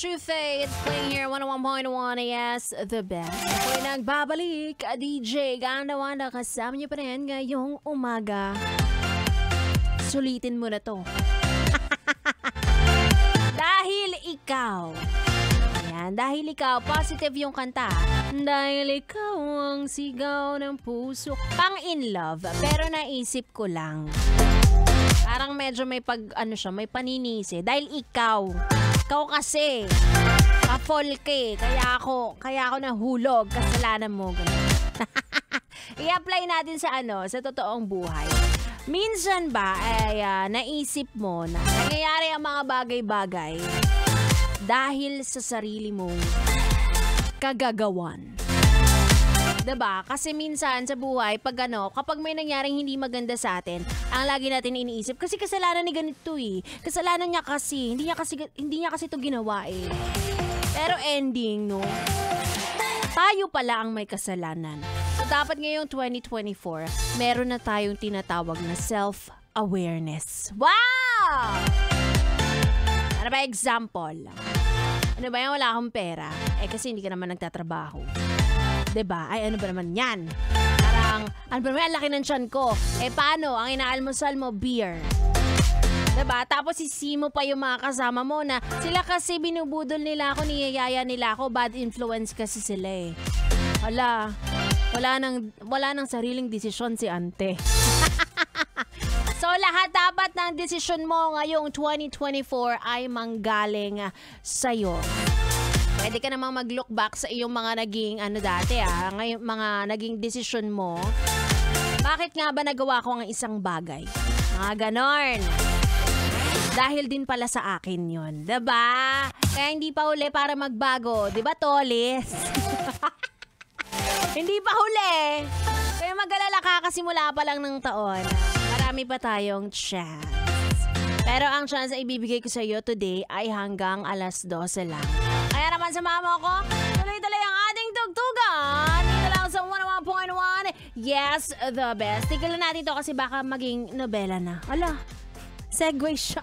True Fate, playing here 101.1, yes, the best. Ako'y nagbabalik, DJ Ganda kasama niyo pa rin ngayong umaga. Sulitin mo na to. Dahil ikaw. Ayan, dahil ikaw, positive yung kanta. Dahil ikaw ang sigaw ng puso. Pang in love, pero naisip ko lang. Parang medyo may may paninisi. Dahil ikaw kasi, ka-folke, kaya ako nahulog, kasalanan mo. I-apply natin sa totoong buhay. Minsan ba, naisip mo na nangyayari ang mga bagay-bagay dahil sa sarili mong kagagawan. Diba? Kasi minsan sa buhay, kapag may nangyaring hindi maganda sa atin, ang lagi natin iniisip, kasi kasalanan ni ganito eh. Kasalanan niya kasi. Hindi niya kasi ito ginawa eh. Pero ending, no? Tayo pala ang may kasalanan. So dapat ngayong 2024, meron na tayong tinatawag na self-awareness. Wow! Ano ba example? Ano ba yan? Wala akong pera. Kasi hindi ka naman nagtatrabaho. Diba? Ay, ano ba naman yan? Parang, ano ba naman, ang laki ng tiyan ko. Paano? Ang inaalmusal mo, beer. Diba? Tapos mo pa yung mga kasama mo na sila kasi binubudol nila ako, niyayaya nila ako, bad influence kasi sila eh. Wala nang sariling desisyon si ante. So, lahat dapat ng desisyon mo ngayong 2024 ay manggaling sa'yo. Pwede ka namang mag-look back sa iyong mga naging ngayon mga naging desisyon mo. Bakit nga ba nagawa ko ang isang bagay? Mga ganon. Dahil din pala sa akin yun. Diba? Kaya hindi pa huli para magbago. Diba, Tolis? Hindi pa huli. Kaya mag-alala ka kasi mula pa lang ng taon. Marami pa tayong chance. Pero ang chance na ibibigay ko sa iyo today ay hanggang alas 12 lang. Kaya naman sa mama ko, tuloy-tuloy ang ating tugtugan. Dito lang sa 101.1. Yes, the best. Tignan natin to kasi baka maging nobela na. Ala, segue siya.